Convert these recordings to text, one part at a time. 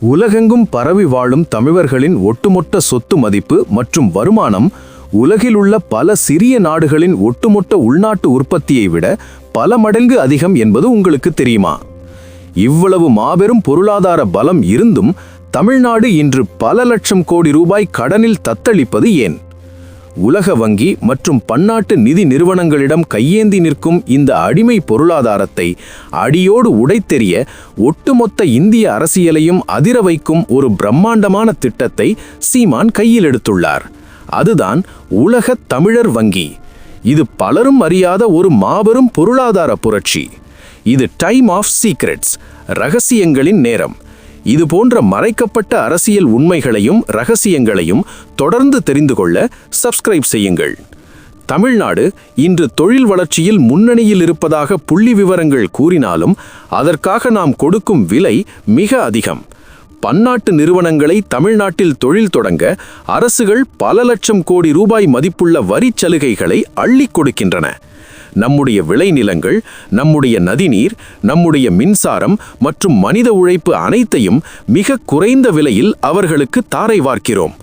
உலகெங்கும் பரவி வாழும் தமிழர்களின் ஒட்டுமொத்த சொத்து மதிப்பு மற்றும் வருமானம் உலகிலுள்ள பல சிறிய நாடுகளின் ஒட்டுமொத்த உள்நாட்டு உற்பத்தியை விட பல மடங்கு அதிகம் என்பது உங்களுக்கு தெரியுமா? இவ்வளவு மாபெரும் பொருளாதார பலம் இருந்தும் தமிழ்நாடு இன்று பல லட்சம் கோடி ரூபாய் கடனில் தத்தளிப்பது ஏன்? உலக வங்கி மற்றும் பன்னாட்டு நிதி நிறுவனங்களிடம் கையேந்தி நிற்கும் இந்த அடிமை பொருளாதாரத்தை அடியோடு உடைத்தெறிய ஒட்டுமொத்த இந்திய அரசியலையும் அதிர வைக்கும் ஒரு பிரம்மாண்டமான திட்டத்தை சீமான் கையில் எடுத்துள்ளார். அதுதான் உலக தமிழர் வங்கி. இது பலரும் அறியாத ஒரு மாபெரும் பொருளாதார புரட்சி. இது டைம் ஆஃப் சீக்ரெட்ஸ், ரகசியங்களின் நேரம். இது போன்ற மறைக்கப்பட்ட அரசியல் உண்மைகளையும் ரகசியங்களையும் தொடர்ந்து தெரிந்து கொள்ள சப்ஸ்கிரைப் செய்யுங்கள். தமிழ்நாடு இன்று தொழில் வளர்ச்சியில் முன்னணியில் இருப்பதாக புள்ளி விவரங்கள் கூறினாலும் அதற்காக நாம் கொடுக்கும் விலை மிக அதிகம். பன்னாட்டு நிறுவனங்களை தமிழ்நாட்டில் தொழில் தொடங்க அரசுகள் பல லட்சம் கோடி ரூபாய் மதிப்புள்ள வரிச் சலுகைகளை அள்ளிக் கொடுக்கின்றன. நம்முடைய விளைநிலங்கள், நம்முடைய நதிநீர், நம்முடைய மின்சாரம் மற்றும் மனித உழைப்பு அனைத்தையும் மிக குறைந்த விலையில் அவர்களுக்கு தாரை வார்க்கிறோம்.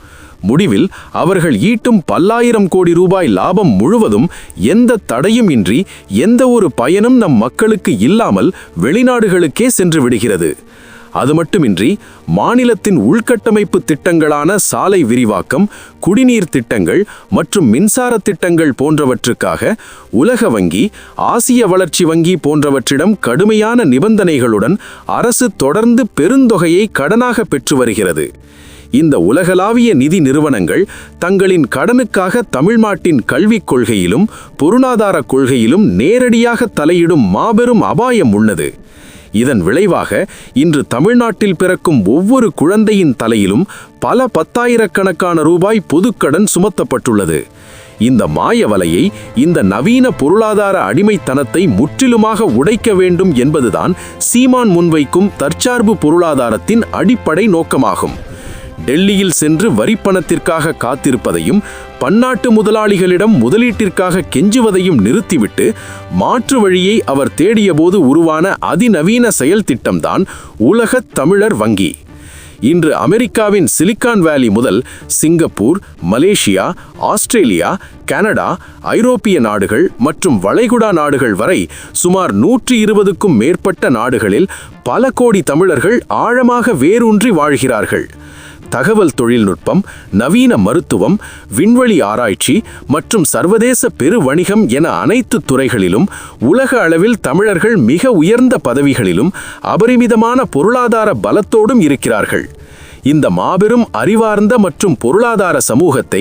முடிவில் அவர்கள் ஈட்டும் பல்லாயிரம் கோடி ரூபாய் லாபம் முழுவதும் எந்த தடையும் இன்றி எந்த ஒரு பயனும் நம் மக்களுக்கு இல்லாமல் வெளிநாடுகளுக்கே சென்று விடுகிறது. அது மட்டுமின்றி மாநிலத்தின் உள்கட்டமைப்பு திட்டங்களான சாலை விரிவாக்கம், குடிநீர் திட்டங்கள் மற்றும் மின்சார திட்டங்கள் போன்றவற்றுக்காக உலக வங்கி, ஆசிய வளர்ச்சி வங்கி போன்றவற்றிடம் கடுமையான நிபந்தனைகளுடன் அரசு தொடர்ந்து பெருந்தொகையை கடனாக பெற்று வருகிறது. இந்த உலகளாவிய நிதி நிறுவனங்கள் தங்களின் கடனுக்காக தமிழ்நாட்டின் கல்விக் கொள்கையிலும் பொருளாதார கொள்கையிலும் நேரடியாக தலையிடும் மாபெரும் அபாயம் உள்ளது. இதன் விளைவாக இன்று தமிழ்நாட்டில் பிறக்கும் ஒவ்வொரு குழந்தையின் தலையிலும் பல பத்தாயிரக்கணக்கான ரூபாய் பொதுக்கடன் சுமத்தப்பட்டுள்ளது. இந்த மாய வலையை, இந்த நவீன பொருளாதார அடிமைத்தனத்தை முற்றிலுமாக உடைக்க வேண்டும் என்பதுதான் சீமான் முன்வைக்கும் தற்சார்பு பொருளாதாரத்தின் அடிப்படை நோக்கமாகும். டெல்லியில் சென்று வரிப்பணத்திற்காக காத்திருப்பதையும் பன்னாட்டு முதலாளிகளிடம் முதலீட்டிற்காக கெஞ்சுவதையும் நிறுத்திவிட்டு மாற்று வழியை அவர் தேடியபோது உருவான அதிநவீன செயல் திட்டம்தான் உலக தமிழர் வங்கி. இன்று அமெரிக்காவின் சிலிக்கான் வேலி முதல் சிங்கப்பூர், மலேசியா, ஆஸ்திரேலியா, கனடா, ஐரோப்பிய நாடுகள் மற்றும் வளைகுடா நாடுகள் வரை சுமார் 120க்கும் மேற்பட்ட நாடுகளில் பல கோடி தமிழர்கள் ஆழமாக வேரூன்றி வாழ்கிறார்கள். தகவல் தொழில்நுட்பம், நவீன மருத்துவம், விண்வெளி ஆராய்ச்சி மற்றும் சர்வதேச பெரு வணிகம் என அனைத்து துறைகளிலும் உலக அளவில் தமிழர்கள் மிக உயர்ந்த பதவிகளிலும் அபரிமிதமான பொருளாதார பலத்தோடும் இருக்கிறார்கள். இந்த மாபெரும் அறிவார்ந்த மற்றும் பொருளாதார சமூகத்தை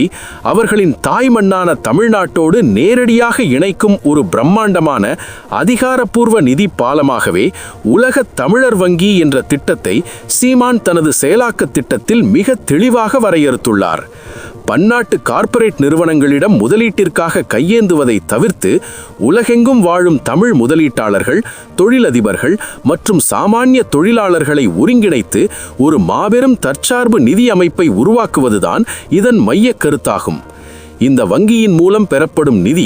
அவர்களின் தாய் மண்ணான தமிழ்நாட்டோடு நேரடியாக இணைக்கும் ஒரு பிரம்மாண்டமான அதிகாரப்பூர்வ நிதி பாலமாகவே உலக தமிழர் வங்கி என்ற திட்டத்தை சீமான் தனது செயலாக்க திட்டத்தில் மிக தெளிவாக வரையறுத்துள்ளார். பன்னாட்டு கார்ப்பரேட் நிறுவனங்களிடம் முதலீட்டிற்காக கையேந்துவதை தவிர்த்து உலகெங்கும் வாழும் தமிழ் முதலீட்டாளர்கள், தொழிலதிபர்கள் மற்றும் சாமானிய தொழிலாளர்களை ஒருங்கிணைத்து ஒரு மாபெரும் தற்சார்பு நிதி அமைப்பை உருவாக்குவதுதான் இதன் மையக் கருத்தாகும். இந்த வங்கியின் மூலம் பெறப்படும் நிதி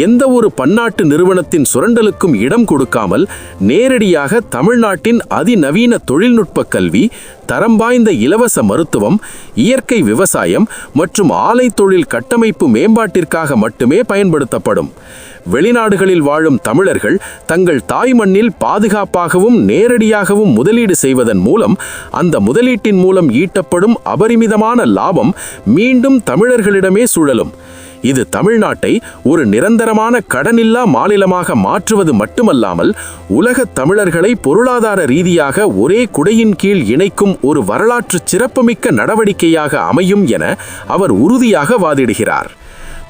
எந்த ஒரு பன்னாட்டு நிறுவனத்தின் சுரண்டலுக்கும் இடம் கொடுக்காமல் நேரடியாக தமிழ்நாட்டின் அதிநவீன தொழில்நுட்ப கல்வி, தரம் வாய்ந்த இலவச மருத்துவம், இயற்கை விவசாயம் மற்றும் ஆலை தொழில் கட்டமைப்பு மேம்பாட்டிற்காக மட்டுமே பயன்படுத்தப்படும். வெளிநாடுகளில் வாழும் தமிழர்கள் தங்கள் தாய் மண்ணில் பாதுகாப்பாகவும் நேரடியாகவும் முதலீடு செய்வதன் மூலம் அந்த முதலீட்டின் மூலம் ஈட்டப்படும் அபரிமிதமான லாபம் மீண்டும் தமிழர்களிடமே சுழலும். இது தமிழ்நாட்டை ஒரு நிரந்தரமான கடனில்லா மாநிலமாக மாற்றுவது மட்டுமல்லாமல் உலக தமிழர்களை பொருளாதார ரீதியாக ஒரே குடையின் கீழ் இணைக்கும் ஒரு வரலாற்று சிறப்புமிக்க நடவடிக்கையாக அமையும் என அவர் உறுதியாக வாதிடுகிறார்.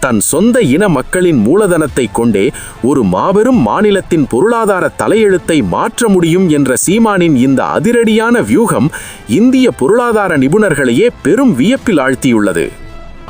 தன் சொந்த இன மக்களின் மூலதனத்தை கொண்டே ஒரு மாபெரும் மாநிலத்தின் பொருளாதார தலையெழுத்தை மாற்ற முடியும் என்ற சீமானின் இந்த அதிரடியான வியூகம் இந்திய பொருளாதார நிபுணர்களையே பெரும் வியப்பில் ஆழ்த்தியுள்ளது.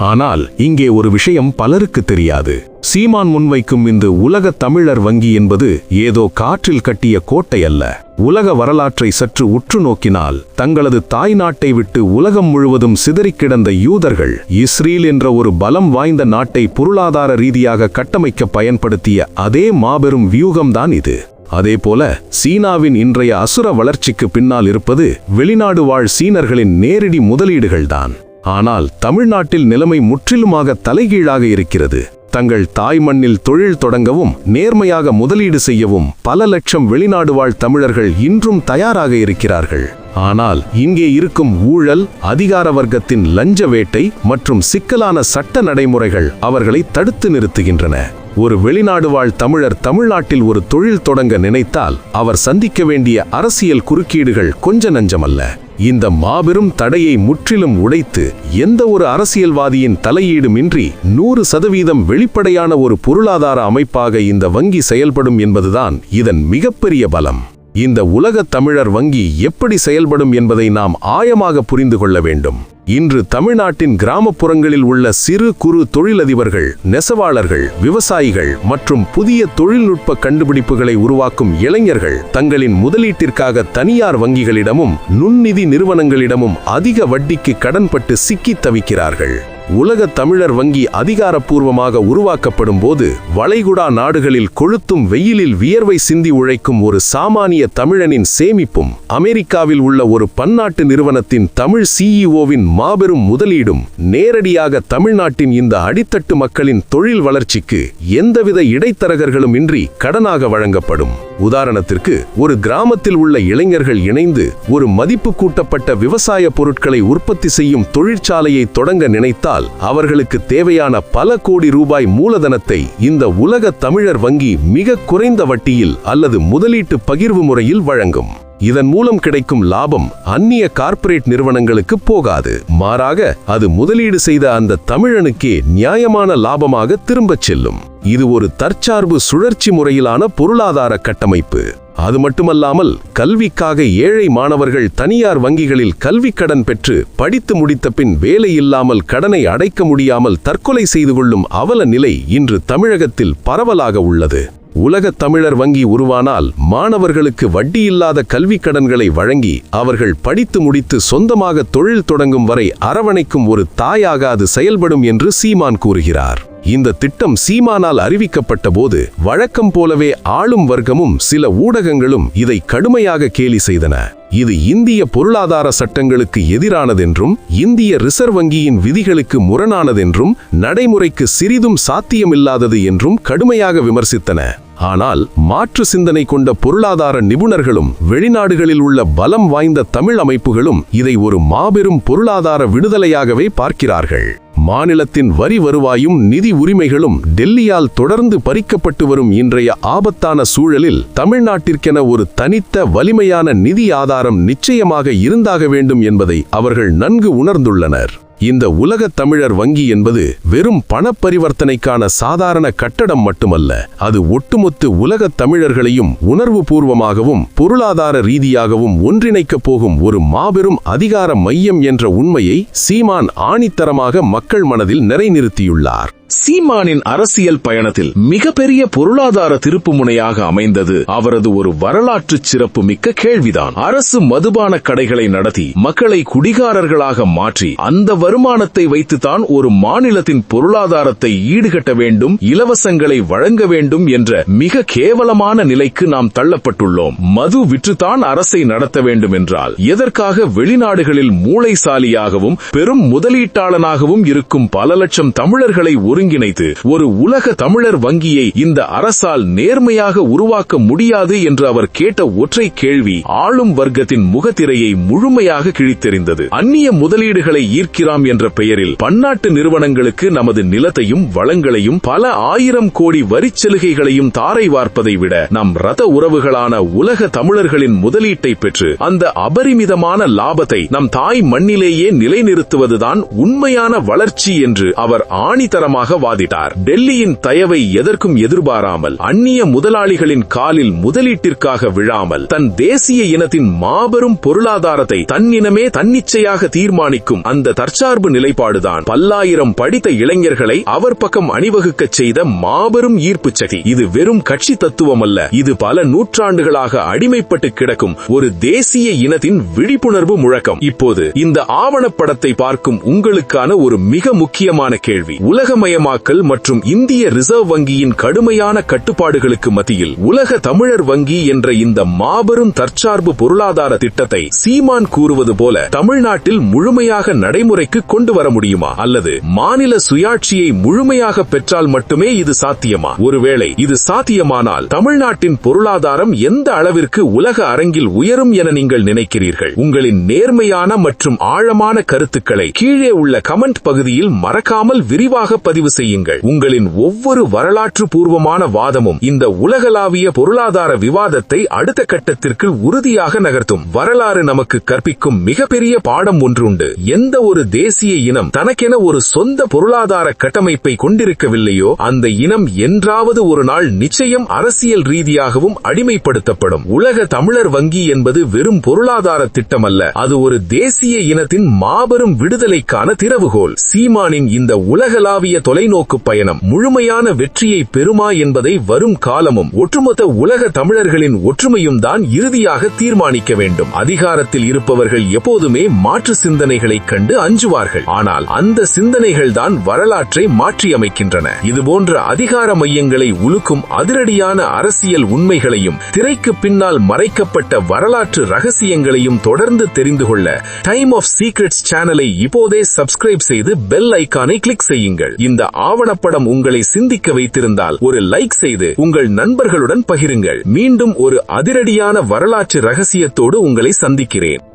ஆனால் இங்கே ஒரு விஷயம் பலருக்கு தெரியாது. சீமான் முன்வைக்கும் இந்த உலக தமிழர் வங்கி என்பது ஏதோ காற்றில் கட்டிய கோட்டை அல்ல. உலக வரலாற்றை சற்று உற்று நோக்கினால் தங்களது தாய் நாட்டை விட்டு உலகம் முழுவதும் சிதறிக் கிடந்த யூதர்கள் இஸ்ரேல் என்ற ஒரு பலம் வாய்ந்த நாட்டை பொருளாதார ரீதியாக கட்டமைக்க பயன்படுத்திய அதே மாபெரும் வியூகம்தான் இது. அதேபோல சீனாவின் இன்றைய அசுர வளர்ச்சிக்கு பின்னால் இருப்பது வெளிநாடு வாழ் சீனர்களின் நேரடி முதலீடுகள்தான். ஆனால் தமிழ்நாட்டில் நிலைமை முற்றிலுமாக தலைகீழாக இருக்கிறது. தங்கள் தாய் மண்ணில் தொழில் தொடங்கவும் நேர்மையாக முதலீடு செய்யவும் பல லட்சம் வெளிநாடு வாழ் தமிழர்கள் இன்றும் தயாராக இருக்கிறார்கள். ஆனால் இங்கே இருக்கும் ஊழல், அதிகார வர்க்கத்தின் லஞ்ச வேட்டை மற்றும் சிக்கலான சட்ட நடைமுறைகள் அவர்களை தடுத்து நிறுத்துகின்றன. ஒரு வெளிநாடு வாழ் தமிழர் தமிழ்நாட்டில் ஒரு தொழில் தொடங்க நினைத்தால் அவர் சந்திக்க வேண்டிய அரசியல் குறுக்கீடுகள் கொஞ்ச நஞ்சமல்ல. இந்த மாபெரும் தடையை முற்றிலும் உடைத்து எந்த ஒரு அரசியல்வாதியின் தலையீடுமின்றி 100% வெளிப்படையான ஒரு பொருளாதார அமைப்பாக இந்த வங்கி செயல்படும் என்பதுதான் இதன் மிகப்பெரிய பலம். இந்த உலக தமிழர் வங்கி எப்படி செயல்படும் என்பதை நாம் ஆழமாக புரிந்து கொள்ள வேண்டும். இன்று தமிழ்நாட்டின் கிராமப்புறங்களில் உள்ள சிறு குறு தொழிலதிபர்கள், நெசவாளர்கள், விவசாயிகள் மற்றும் புதிய தொழில்நுட்ப கண்டுபிடிப்புகளை உருவாக்கும் இளைஞர்கள் தங்களின் முதலீட்டிற்காக தனியார் வங்கிகளிடமும் நுண்நிதி நிறுவனங்களிடமும் அதிக வட்டிக்கு கடன்பட்டு சிக்கித் தவிக்கிறார்கள். உலக தமிழர் வங்கி அதிகாரப்பூர்வமாக உருவாக்கப்படும் போது வளைகுடா நாடுகளில் கொளுத்தும் வெயிலில் வியர்வை சிந்தி உழைக்கும் ஒரு சாமானிய தமிழனின் சேமிப்பும், அமெரிக்காவில் உள்ள ஒரு பன்னாட்டு நிறுவனத்தின் தமிழ் சிஇஓவின் மாபெரும் முதலீடும் நேரடியாக தமிழ்நாட்டின் இந்த அடித்தட்டு மக்களின் தொழில் வளர்ச்சிக்கு எந்தவித இடைத்தரகர்களும் இன்றி கடனாக வழங்கப்படும். உதாரணத்திற்கு, ஒரு கிராமத்தில் உள்ள இளைஞர்கள் இணைந்து ஒரு மதிப்பு கூட்டப்பட்ட விவசாய பொருட்களை உற்பத்தி செய்யும் தொழிற்சாலையை தொடங்க நினைத்தால் அவர்களுக்கு தேவையான பல கோடி ரூபாய் மூலதனத்தை இந்த உலக தமிழர் வங்கி மிக குறைந்த வட்டியில் அல்லது முதலீட்டு பகிர்வு முறையில் வழங்கும். இதன் மூலம் கிடைக்கும் லாபம் அந்நிய கார்ப்பரேட் நிறுவனங்களுக்கு போகாது. மாறாக அது முதலீடு செய்த அந்த தமிழனுக்கே நியாயமான லாபமாக திரும்பச் செல்லும். இது ஒரு தற்சார்பு சுழற்சி முறையிலான பொருளாதார கட்டமைப்பு. அது மட்டுமல்லாமல் கல்விக்காக ஏழை மாணவர்கள் தனியார் வங்கிகளில் கல்வி கடன் பெற்று படித்து முடித்த பின் வேலை இல்லாமல் கடனை அடைக்க முடியாமல் தற்கொலை செய்து கொள்ளும் அவல நிலை இன்று தமிழகத்தில் பரவலாக உள்ளது. உலக தமிழர் வங்கி உருவானால் மாணவர்களுக்கு வட்டியில்லாத கல்வி கடன்களை வழங்கி அவர்கள் படித்து முடித்து சொந்தமாக தொழில் தொடங்கும் வரை அரவணைக்கும் ஒரு தாயாக அது செயல்படும் என்று சீமான் கூறுகிறார். இந்த திட்டம் சீமானால் அறிவிக்கப்பட்ட போது வழக்கம் போலவே ஆளும் வர்க்கமும் சில ஊடகங்களும் இதை கடுமையாக கேலி செய்தன. இது இந்திய பொருளாதார சட்டங்களுக்கு எதிரானதென்றும் இந்திய ரிசர்வ் வங்கியின் விதிகளுக்கு முரணானதென்றும் நடைமுறைக்கு சிறிதும் சாத்தியமில்லாதது என்றும் கடுமையாக விமர்சித்தன. ஆனால் மாற்று சிந்தனை கொண்ட பொருளாதார நிபுணர்களும் வெளிநாடுகளில் உள்ள பலம் வாய்ந்த தமிழ் அமைப்புகளும் இதை ஒரு மாபெரும் பொருளாதார விடுதலையாகவே பார்க்கிறார்கள். மாநிலத்தின் வரி வருவாயும் நிதி உரிமைகளும் டெல்லியால் தொடர்ந்து பறிக்கப்பட்டு வரும் இன்றைய ஆபத்தான சூழலில் தமிழ்நாட்டிற்கென ஒரு தனித்த வலிமையான நிதி ஆதாரம் நிச்சயமாக இருந்தாக வேண்டும் என்பதை அவர்கள் நன்கு உணர்ந்துள்ளனர். இந்த உலக தமிழர் வங்கி என்பது வெறும் பண பரிவர்த்தனைக்கான சாதாரண கட்டடம் மட்டுமல்ல. அது ஒட்டுமொத்த உலக தமிழர்களையும் உணர்வு பூர்வமாகவும் பொருளாதார ரீதியாகவும் ஒன்றிணைக்கப் போகும் ஒரு மாபெரும் அதிகார மையம் என்ற உண்மையை சீமான் ஆணித்தரமாக மக்கள் மனதில் நிலைநிறுத்தியுள்ளார். சீமானின் அரசியல் பயணத்தில் மிகப்பெரிய பொருளாதார திருப்பு முனையாக அமைந்தது அவரது ஒரு வரலாற்று சிறப்பு மிக்க கேள்விதான். அரசு மதுபான கடைகளை நடத்தி மக்களை குடிகாரர்களாக மாற்றி அந்த வருமானத்தை வைத்துதான் ஒரு மாநிலத்தின் பொருளாதாரத்தை ஈடுகட்ட வேண்டும், இலவசங்களை வழங்க வேண்டும் என்ற மிக கேவலமான நிலைக்கு நாம் தள்ளப்பட்டுள்ளோம். மது விற்றுத்தான் அரசை நடத்த வேண்டும் என்றால் எதற்காக வெளிநாடுகளில் மூளைசாலியாகவும் பெரும் முதலீட்டாளனாகவும் இருக்கும் பல லட்சம் தமிழர்களை ஒருங்கிணைத்து ஒரு உலக தமிழர் வங்கியை இந்த அரசால் நேர்மையாக உருவாக்க முடியாது என்று அவர் கேட்ட ஒற்றை கேள்வி ஆளும் வர்க்கத்தின் முகத்திரையை முழுமையாக கிழித்தெறிந்தது. அந்நிய முதலீடுகளை ஈர்க்கிறாம் என்ற பெயரில் பன்னாட்டு நிறுவனங்களுக்கு நமது நிலத்தையும் வளங்களையும் பல ஆயிரம் கோடி வரிச்சலுகைகளையும் தாரை வார்ப்பதை விட நம் ரத உறவுகளான உலக தமிழர்களின் முதலீட்டை பெற்று அந்த அபரிமிதமான லாபத்தை நம் தாய் மண்ணிலேயே நிலைநிறுத்துவதுதான் உண்மையான வளர்ச்சி என்று அவர் ஆணித்தரமாக வாதிட்டார். டெல்லியின் தயவை எதற்கும் எதிர்பாராமல் அந்நிய முதலாளிகளின் காலில் முதலீட்டிற்காக விழாமல் தன் தேசிய இனத்தின் மாபெரும் பொருளாதாரத்தை தன்னினமே தன்னிச்சையாக தீர்மானிக்கும் அந்த தற்சார்பு நிலைப்பாடுதான் பல்லாயிரம் படித்த இளைஞர்களை அவர் பக்கம் அணிவகுக்கச் செய்த மாபெரும் ஈர்ப்பு சக்தி. இது வெறும் கட்சி தத்துவம் அல்ல, இது பல நூற்றாண்டுகளாக அடிமைப்பட்டு கிடக்கும் ஒரு தேசிய இனத்தின் விழிப்புணர்வு முழக்கம். இப்போது இந்த ஆவணப்படத்தை பார்க்கும் உங்களுக்கான ஒரு மிக முக்கியமான கேள்வி, உலகமய தேசியமயமாக்கல் மற்றும் இந்திய ரிசர்வ் வங்கியின் கடுமையான கட்டுப்பாடுகளுக்கு மத்தியில் உலக தமிழர் வங்கி என்ற இந்த மாபெரும் தற்சார்பு பொருளாதார திட்டத்தை சீமான் கூறுவது போல தமிழ்நாட்டில் முழுமையாக நடைமுறைக்கு கொண்டு வர முடியுமா? அல்லது மாநில சுயாட்சியை முழுமையாக பெற்றால் மட்டுமே இது சாத்தியமா? ஒருவேளை இது சாத்தியமானால் தமிழ்நாட்டின் பொருளாதாரம் எந்த அளவிற்கு உலக அரங்கில் உயரும் என நீங்கள் நினைக்கிறீர்கள்? உங்களின் நேர்மையான மற்றும் ஆழமான கருத்துக்களை கீழே உள்ள கமெண்ட் பகுதியில் மறக்காமல் விரிவாக பதிவு செய்யுங்கள். உங்களின் ஒவ்வொரு வரலாற்று பூர்வமான வாதமும் இந்த உலகளாவிய பொருளாதார விவாதத்தை அடுத்த கட்டத்திற்கு உறுதியாக நகர்த்தும். வரலாறு நமக்கு கற்பிக்கும் மிகப்பெரிய பாடம் ஒன்றுண்டு. எந்த ஒரு தேசிய இனம் தனக்கென ஒரு சொந்த பொருளாதார கட்டமைப்பை கொண்டிருக்கவில்லையோ அந்த இனம் என்றாவது ஒரு நாள் நிச்சயம் அரசியல் ரீதியாகவும் அடிமைப்படுத்தப்படும். உலக தமிழர் வங்கி என்பது வெறும் பொருளாதார திட்டம் அல்ல, அது ஒரு தேசிய இனத்தின் மாபெரும் விடுதலைக்கான திறவுகோல். சீமானின் இந்த உலகளாவிய தொலைநோக்கு பயணம் முழுமையான வெற்றியை பெறுமா என்பதை வரும் காலமும் ஒட்டுமொத்த உலக தமிழர்களின் ஒற்றுமையும் தான் இறுதியாக தீர்மானிக்க வேண்டும். அதிகாரத்தில் இருப்பவர்கள் எப்போதுமே மாற்று சிந்தனைகளைக் கண்டு அஞ்சுவார்கள். ஆனால் அந்த சிந்தனைகள் தான் வரலாற்றை மாற்றியமைக்கின்றன. இதுபோன்ற அதிகார மையங்களை உலுக்கும் அதிரடியான அரசியல் உண்மைகளையும் திரைக்கு பின்னால் மறைக்கப்பட்ட வரலாற்று ரகசியங்களையும் தொடர்ந்து தெரிந்து கொள்ள டைம் ஆஃப் சீக்ரெட்ஸ் சேனலை இப்போதே சப்ஸ்கிரைப் செய்து பெல் ஐகானை கிளிக் செய்யுங்கள். இந்த ஆவணப்படம் உங்களை சிந்திக்க வைத்திருந்தால் ஒரு லைக் செய்து உங்கள் நண்பர்களுடன் பகிருங்கள். மீண்டும் ஒரு அதிரடியான வரலாற்று ரகசியத்தோடு உங்களை சந்திக்கிறேன்.